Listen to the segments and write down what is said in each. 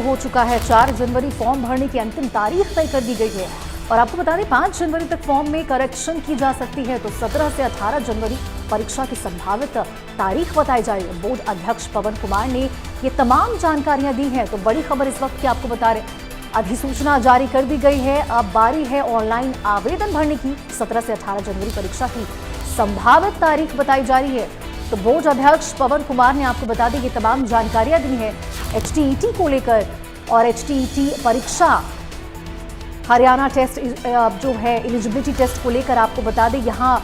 हो चुका है। 4 जनवरी फॉर्म भरने की अंतिम तारीख तय कर दी गई है और आपको बता दें 5 जनवरी तक फॉर्म में करेक्शन की जा सकती है। तो 17 से 18 जनवरी परीक्षा की संभावित तारीख बताई जा रही है। बोर्ड अध्यक्ष पवन कुमार ने ये तमाम जानकारियां दी हैं। तो बड़ी खबर इस वक्त की आपको बता रहे, अधिसूचना जारी कर दी गई है। अब बारी है ऑनलाइन आवेदन भरने की। 17 से 18 जनवरी परीक्षा की संभावित तारीख बताई जा रही है। तो बोर्ड अध्यक्ष पवन कुमार ने आपको बता दें ये तमाम जानकारियां दी हैं HTET को लेकर। और HTET परीक्षा हरियाणा टेस्ट जो है एलिजिबिलिटी टेस्ट को लेकर आपको बता दें यहां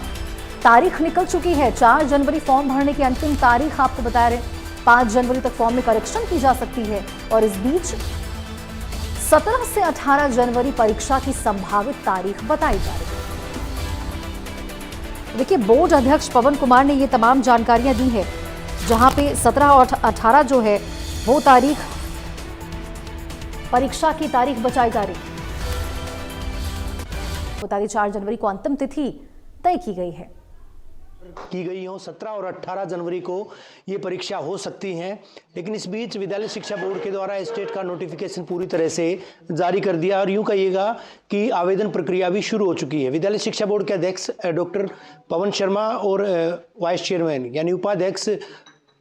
तारीख निकल चुकी है। 4 जनवरी फॉर्म भरने की अंतिम तारीख आपको बता रहे, 5 जनवरी तक फॉर्म में करेक्शन की जा सकती है। और इस बीच 17 से 18 जनवरी परीक्षा की संभावित तारीख बताई जा रही है। देखिए, बोर्ड अध्यक्ष पवन कुमार ने ये तमाम जानकारियां दी है, जहां पे 17 और 18 जो है वो तारीख परीक्षा की तारीख बताई जा रही है। बता दें 4 जनवरी को अंतिम तिथि तय की गई है। की गई हो 17 और 18 जनवरी को ये परीक्षा हो सकती है। लेकिन इस बीच विद्यालय शिक्षा बोर्ड के द्वारा स्टेट का नोटिफिकेशन पूरी तरह से जारी कर दिया और यूं कहिएगा कि आवेदन प्रक्रिया भी शुरू हो चुकी है। विद्यालय शिक्षा बोर्ड के अध्यक्ष डॉक्टर पवन शर्मा और वाइस चेयरमैन यानी उपाध्यक्ष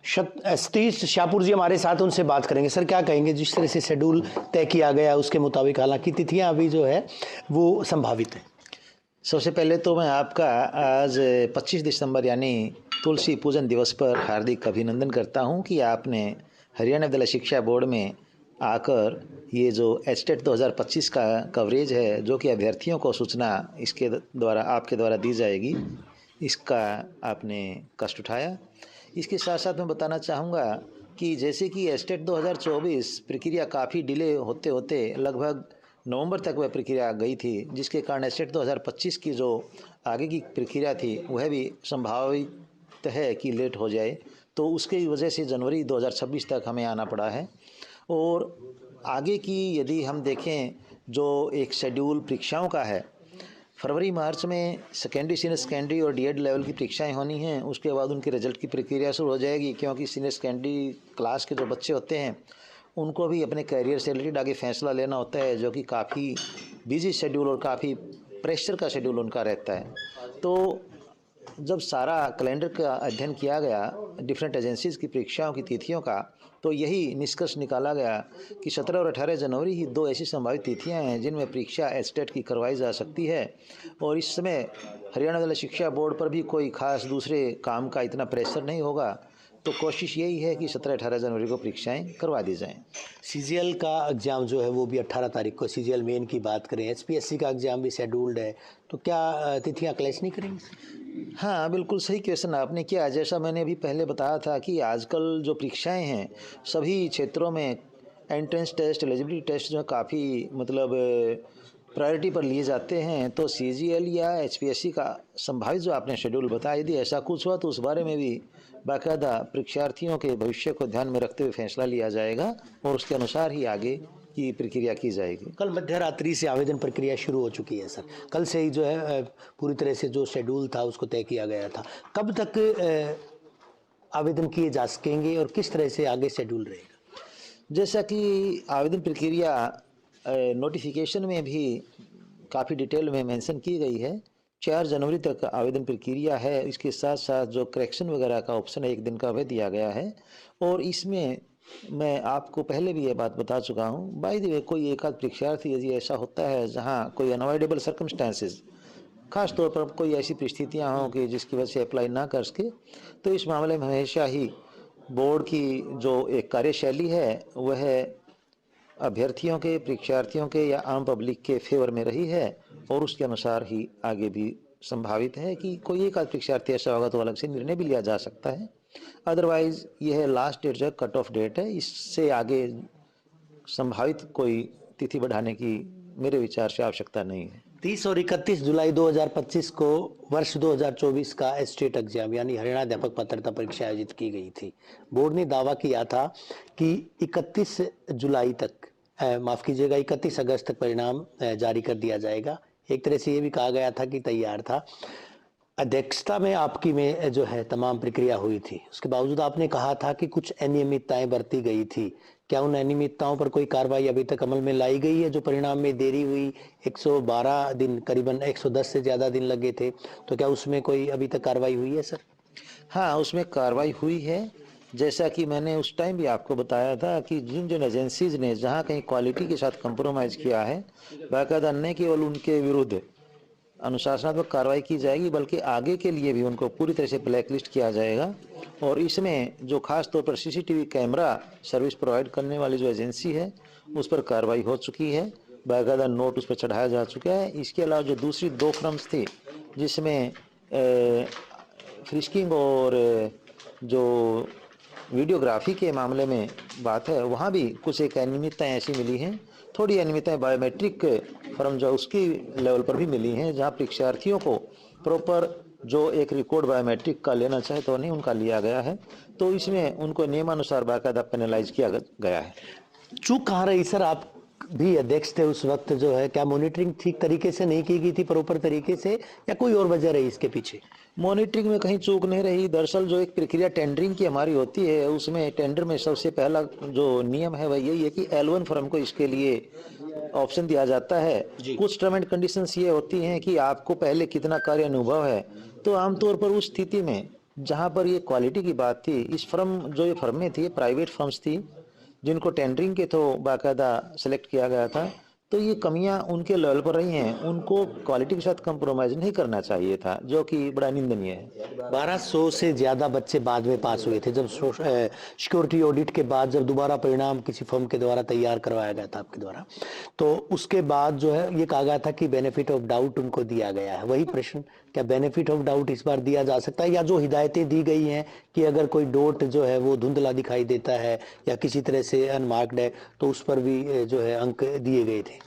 सतीश शाहपुर जी हमारे साथ, उनसे बात करेंगे। सर, क्या कहेंगे जिस तरह से शेड्यूल तय किया गया उसके मुताबिक हालांकि तिथियां अभी जो है वो संभावित है। सबसे पहले तो मैं आपका आज 25 दिसंबर यानी तुलसी पूजन दिवस पर हार्दिक अभिनंदन करता हूं कि आपने हरियाणा विद्यालय शिक्षा बोर्ड में आकर ये जो एचटेट 2025 का कवरेज है, जो कि अभ्यर्थियों को सूचना इसके द्वारा आपके द्वारा दी जाएगी, इसका आपने कष्ट उठाया। इसके साथ साथ मैं बताना चाहूँगा कि जैसे कि एचटेट 2024 प्रक्रिया काफ़ी डिले होते होते लगभग नवंबर तक वह प्रक्रिया गई थी, जिसके कारण एचटेट 2025 की जो आगे की प्रक्रिया थी वह भी संभावित है कि लेट हो जाए। तो उसकी वजह से जनवरी 2026 तक हमें आना पड़ा है। और आगे की यदि हम देखें जो एक शेड्यूल परीक्षाओं का है, फरवरी मार्च में सेकेंडरी, सीनियर सेकेंडरी और डीएड लेवल की परीक्षाएं होनी हैं। उसके बाद उनके रिजल्ट की प्रक्रिया शुरू हो जाएगी, क्योंकि सीनियर सेकेंडरी क्लास के जो बच्चे होते हैं उनको भी अपने करियर से रिलेटेड आगे फैसला लेना होता है, जो कि काफ़ी बिजी शेड्यूल और काफ़ी प्रेशर का शेड्यूल उनका रहता है। तो जब सारा कैलेंडर का अध्ययन किया गया डिफरेंट एजेंसीज़ की परीक्षाओं की तिथियों का, तो यही निष्कर्ष निकाला गया कि 17 और 18 जनवरी ही 2 ऐसी संभावित तिथियां हैं जिनमें परीक्षा एचटेट की करवाई जा सकती है। और इस समय हरियाणा विद्यालय शिक्षा बोर्ड पर भी कोई खास दूसरे काम का इतना प्रेशर नहीं होगा। तो कोशिश यही है कि 17-18 जनवरी को परीक्षाएं करवा दी जाएं। CGL का एग्ज़ाम जो है वो भी 18 तारीख को, CGL मेन की बात करें, HPSC का एग्ज़ाम भी शेड्यूल्ड है, तो क्या तिथियां क्लैश नहीं करेंगी? हाँ, बिल्कुल सही क्वेश्चन आपने किया। जैसा मैंने अभी पहले बताया था कि आजकल जो परीक्षाएं हैं सभी क्षेत्रों में एंट्रेंस टेस्ट, एलिजिबिलिटी टेस्ट जो है काफ़ी प्रायोरिटी पर लिए जाते हैं। तो CGL या HPSC का संभावित जो आपने शेड्यूल बताया, यदि ऐसा कुछ हुआ तो उस बारे में भी बाकायदा परीक्षार्थियों के भविष्य को ध्यान में रखते हुए फैसला लिया जाएगा और उसके अनुसार ही आगे की प्रक्रिया की जाएगी। कल मध्य रात्रि से आवेदन प्रक्रिया शुरू हो चुकी है। सर, कल से ही जो है पूरी तरह से जो शेड्यूल था उसको तय किया गया था। कब तक आवेदन किए जा सकेंगे और किस तरह से आगे शेड्यूल रहेगा? जैसा कि आवेदन प्रक्रिया नोटिफिकेशन में भी काफ़ी डिटेल में मेंशन की गई है। 4 जनवरी तक आवेदन प्रक्रिया है। इसके साथ साथ जो करेक्शन वगैरह का ऑप्शन है 1 दिन का वह दिया गया है। और इसमें मैं आपको पहले भी ये बात बता चुका हूँ, बाय द वे कोई एक आध परीक्षार्थी यदि ऐसा होता है जहाँ कोई अनअवॉइडेबल सर्कमस्टांसेस, खास तौर पर कोई ऐसी परिस्थितियाँ हों कि जिसकी वजह से अप्लाई ना कर सके, तो इस मामले में हमेशा ही बोर्ड की जो एक कार्यशैली है वह अभ्यर्थियों के, परीक्षार्थियों के या आम पब्लिक के फेवर में रही है। और उसके अनुसार ही आगे भी संभावित है कि कोई एक आध परीक्षार्थी ऐसा होगा तो अलग से निर्णय भी लिया जा सकता है। अदरवाइज यह लास्ट डेट जो कट ऑफ डेट है, इससे आगे संभावित कोई तिथि बढ़ाने की मेरे विचार से आवश्यकता नहीं है। 30 और 31 जुलाई 2025 को वर्ष 2024 का स्टेट एग्जाम यानी हरियाणा अध्यापक पात्रता परीक्षा आयोजित की गई थी। बोर्ड ने दावा किया था कि 31 जुलाई तक, माफ़ कीजिएगा 31 अगस्त तक परिणाम जारी कर दिया जाएगा। एक तरह से ये भी कहा गया था कि तैयार था। अध्यक्षता में आपकी में जो है तमाम प्रक्रिया हुई थी, उसके बावजूद आपने कहा था कि कुछ अनियमितताएं बरती गई थी, क्या उन अनियमितताओं पर कोई कार्रवाई अभी तक अमल में लाई गई है? जो परिणाम में देरी हुई, 112 दिन, करीबन 110 से ज़्यादा दिन लगे थे, तो क्या उसमें कोई अभी तक कार्रवाई हुई है सर? हाँ, उसमें कार्रवाई हुई है। जैसा कि मैंने उस टाइम भी आपको बताया था कि जिन जिन एजेंसीज ने जहाँ कहीं क्वालिटी के साथ कंप्रोमाइज़ किया है, बाकायदा न केवल उनके विरुद्ध अनुशासनात्मक कार्रवाई की जाएगी, बल्कि आगे के लिए भी उनको पूरी तरह से ब्लैक लिस्ट किया जाएगा। और इसमें जो खास तौर पर सीसीटीवी कैमरा सर्विस प्रोवाइड करने वाली जो एजेंसी है, उस पर कार्रवाई हो चुकी है, बाकायदा नोट उस पर चढ़ाया जा चुका है। इसके अलावा जो दूसरी 2 फर्म्स थी जिसमें फ्रिस्किंग और जो वीडियोग्राफी के मामले में बात है, वहाँ भी कुछ एक अनियमितताएँ ऐसी मिली हैं। थोड़ी अनियमितताएँ बायोमेट्रिक फर्म जो उसकी लेवल पर भी मिली हैं, जहाँ परीक्षार्थियों को प्रॉपर जो एक रिकॉर्ड बायोमेट्रिक का लेना चाहे तो नहीं उनका लिया गया है, तो इसमें उनको नियमानुसार बाकायदा पेनलाइज किया गया है। चूक कहाँ रही सर? आप भी अध्यक्ष थे उस वक्त, जो है क्या मॉनिटरिंग ठीक तरीके से नहीं की गई थी, प्रॉपर तरीके से, या कोई और वजह रही इसके पीछे? मॉनिटरिंग में कहीं चूक नहीं रही। दरअसल जो एक प्रक्रिया टेंडरिंग की हमारी होती है, उसमें टेंडर में सबसे पहला जो नियम है वह यही है कि L1 फर्म को इसके लिए ऑप्शन दिया जाता है। कुछ टर्म एंड कंडीशंस ये होती हैं कि आपको पहले कितना कार्य अनुभव है। तो आमतौर पर उस स्थिति में जहाँ पर ये क्वालिटी की बात थी, इस फर्म जो ये फर्में थी, प्राइवेट फर्म्स थी जिनको टेंडरिंग के थ्रू बाकायदा सेलेक्ट किया गया था, तो ये कमियां उनके लेवल पर रही हैं। उनको क्वालिटी के साथ कंप्रोमाइज नहीं करना चाहिए था, जो कि बड़ा निंदनीय है। 1200 से ज़्यादा बच्चे बाद में पास हुए थे, जब सिक्योरिटी ऑडिट के बाद जब दोबारा परिणाम किसी फर्म के द्वारा तैयार करवाया गया था आपके द्वारा, तो उसके बाद जो है ये कहा गया था कि बेनिफिट ऑफ डाउट उनको दिया गया है। वही प्रश्न, क्या बेनिफिट ऑफ डाउट इस बार दिया जा सकता है, या जो हिदायतें दी गई हैं कि अगर कोई डॉट जो है वो धुंधला दिखाई देता है या किसी तरह से अनमार्क्ड है, तो उस पर भी जो है अंक दिए गए थे?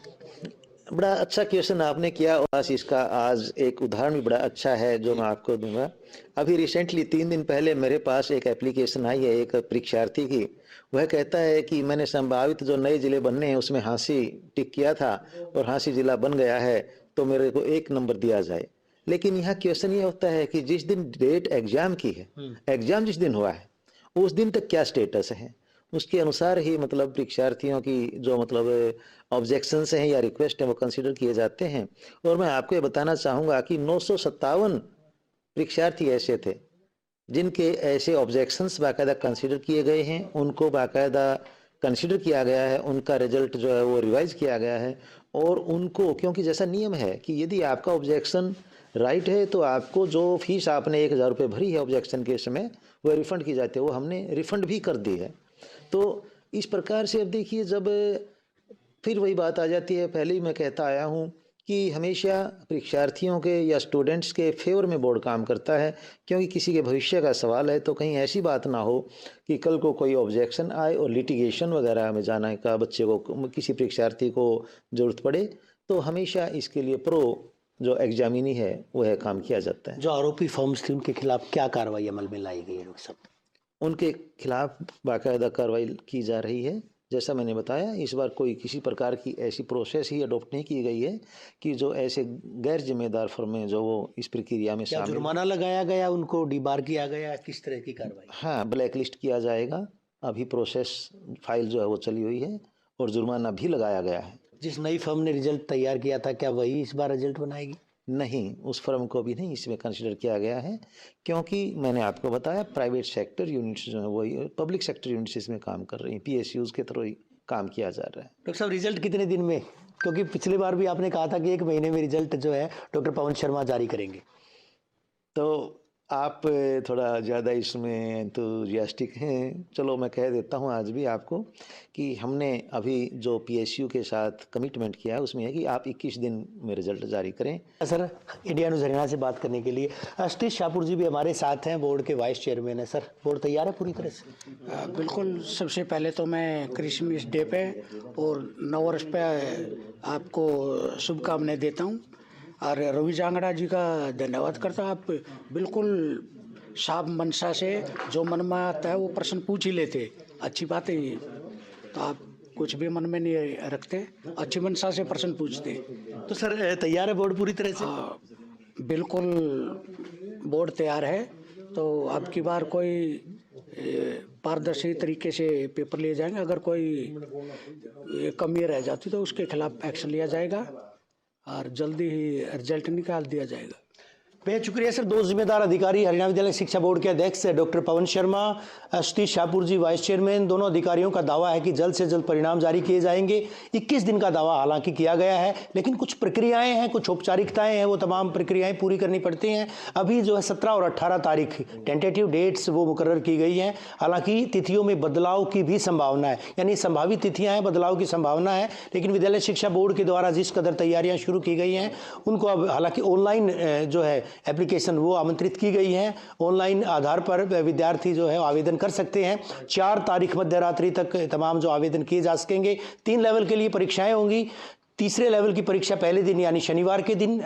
बड़ा अच्छा क्वेश्चन आपने किया, और इसका आज एक उदाहरण भी बड़ा अच्छा है जो मैं आपको दूंगा। अभी रिसेंटली 3 दिन पहले मेरे पास एक एप्लीकेशन आई है एक परीक्षार्थी की। वह कहता है कि मैंने संभावित जो नए जिले बनने हैं उसमें हाँसी टिक किया था और हाँसी जिला बन गया है, तो मेरे को 1 नंबर दिया जाए। लेकिन यहाँ क्वेश्चन ये होता है कि जिस दिन डेट एग्जाम की है, एग्जाम जिस दिन हुआ है उस दिन तक क्या स्टेटस है, उसके अनुसार ही मतलब परीक्षार्थियों की जो मतलब ऑब्जेक्शंस हैं या रिक्वेस्ट हैं वो कंसीडर किए जाते हैं। और मैं आपको ये बताना चाहूँगा कि 957 परीक्षार्थी ऐसे थे जिनके ऐसे ऑब्जेक्शंस बाकायदा कंसीडर किए गए हैं, उनको बाकायदा कंसीडर किया गया है, उनका रिजल्ट जो है वो रिवाइज किया गया है। और उनको, क्योंकि जैसा नियम है कि यदि आपका ऑब्जेक्शन राइट है तो आपको जो फीस आपने 1000 रुपये भरी है ऑब्जेक्शन के समय, वह रिफंड की जाती है। वो हमने रिफंड भी कर दी है। तो इस प्रकार से अब देखिए, जब फिर वही बात आ जाती है, पहले ही मैं कहता आया हूँ कि हमेशा परीक्षार्थियों के या स्टूडेंट्स के फेवर में बोर्ड काम करता है, क्योंकि किसी के भविष्य का सवाल है। तो कहीं ऐसी बात ना हो कि कल को कोई ऑब्जेक्शन आए और लिटिगेशन वगैरह में जाने का बच्चे को, किसी परीक्षार्थी को ज़रूरत पड़े। तो हमेशा इसके लिए प्रो जो एग्जामिनी है वह काम किया जाता है। जो आरोपी फर्म्स थी उनके खिलाफ क्या कार्रवाई अमल में लाई गई है डॉक्टर साहब? उनके खिलाफ बाकायदा कार्रवाई की जा रही है। जैसा मैंने बताया, इस बार कोई किसी प्रकार की ऐसी प्रोसेस ही अडॉप्ट नहीं की गई है कि जो ऐसे गैर जिम्मेदार फर्में जो वो इस प्रक्रिया में शामिल। जुर्माना लगाया गया, उनको डीबार किया गया, किस तरह की कार्रवाई? हाँ, ब्लैक लिस्ट किया जाएगा। अभी प्रोसेस फाइल जो है वो चली हुई है और जुर्माना भी लगाया गया है। जिस नई फर्म ने रिजल्ट तैयार किया था, क्या वही इस बार रिजल्ट बनाएगी? नहीं, उस फर्म को भी नहीं इसमें कंसिडर किया गया है, क्योंकि मैंने आपको बताया प्राइवेट सेक्टर यूनिट्स जो है वही पब्लिक सेक्टर यूनिट्स इसमें काम कर रही हैं। PSUs के थ्रू ही काम किया जा रहा है। डॉक्टर साहब, रिजल्ट कितने दिन में? क्योंकि पिछली बार भी आपने कहा था कि 1 महीने में रिजल्ट जो है डॉक्टर पवन शर्मा जारी करेंगे। तो आप थोड़ा ज़्यादा इसमें एंथुजियास्टिक हैं। चलो मैं कह देता हूँ आज भी आपको कि हमने अभी जो PSU के साथ कमिटमेंट किया है उसमें है कि आप 21 दिन में रिजल्ट जारी करें। सर, इंडिया न्यूज़ हरियाणा से बात करने के लिए सतीश शाहपुर जी भी हमारे साथ हैं, बोर्ड के वाइस चेयरमैन हैं। सर, बोर्ड तैयार है पूरी तरह से? बिल्कुल। सबसे पहले तो मैं क्रिसमस डे पे और नववर्ष पे आपको शुभकामनाएं देता हूँ और रवि जांगड़ा जी का धन्यवाद करता हूँ। आप बिल्कुल साफ मनसा से जो मन में आता है वो प्रश्न पूछ ही लेते, अच्छी बात है ये। तो आप कुछ भी मन में नहीं रखते, अच्छी मनसा से प्रश्न पूछते। तो सर, तैयार है बोर्ड पूरी तरह से? बिल्कुल बोर्ड तैयार है। तो अब की बार कोई पारदर्शी तरीके से पेपर लिए जाएंगे। अगर कोई कमी रह जाती तो उसके खिलाफ एक्शन लिया जाएगा और जल्दी ही रिजल्ट निकाल दिया जाएगा। बेहद शुक्रिया सर। दो जिम्मेदार अधिकारी हरियाणा विद्यालय शिक्षा बोर्ड के अध्यक्ष डॉक्टर पवन शर्मा, सतीश शाहपुर जी वाइस चेयरमैन, दोनों अधिकारियों का दावा है कि जल्द से जल्द परिणाम जारी किए जाएंगे। 21 दिन का दावा हालांकि किया गया है, लेकिन कुछ प्रक्रियाएं हैं, कुछ औपचारिकताएं हैं, वो तमाम प्रक्रियाएं पूरी करनी पड़ती हैं। अभी जो है 17 और 18 तारीख टेंटेटिव डेट्स वो मुकर्रर की गई हैं। हालांकि तिथियों में बदलाव की भी संभावना है, यानी संभावित तिथियां हैं, बदलाव की संभावना है, लेकिन विद्यालय शिक्षा बोर्ड के द्वारा जिस कदर तैयारियां शुरू की गई हैं उनको अब हालांकि ऑनलाइन जो है एप्लीकेशन वो आमंत्रित की गई है। ऑनलाइन आधार पर विद्यार्थी जो है आवेदन कर सकते हैं। 4 तारीख मध्य रात्रि तक तमाम जो आवेदन किए जा सकेंगे। 3 लेवल के लिए परीक्षाएं होंगी। तीसरे लेवल की परीक्षा पहले दिन यानी शनिवार के दिन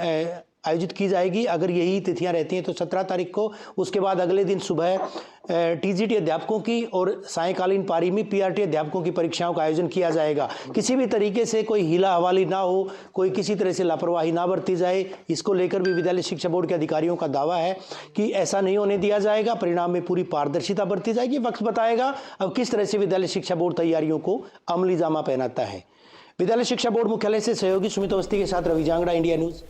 आयोजित की जाएगी, अगर यही तिथियां रहती हैं तो 17 तारीख को। उसके बाद अगले दिन सुबह टीजीटी अध्यापकों की और सायंकालीन पारी में पीआरटी अध्यापकों की परीक्षाओं का आयोजन किया जाएगा। किसी भी तरीके से कोई हीला हवाली ना हो, कोई किसी तरह से लापरवाही ना बरती जाए, इसको लेकर भी विद्यालय शिक्षा बोर्ड के अधिकारियों का दावा है कि ऐसा नहीं होने दिया जाएगा। परिणाम में पूरी पारदर्शिता बरती जाएगी। वक्त बताएगा अब किस तरह से विद्यालय शिक्षा बोर्ड तैयारियों को अमली जामा पहनाता है। विद्यालय शिक्षा बोर्ड मुख्यालय से सहयोगी सुमित अवस्थी के साथ रवि जांगड़ा, इंडिया न्यूज।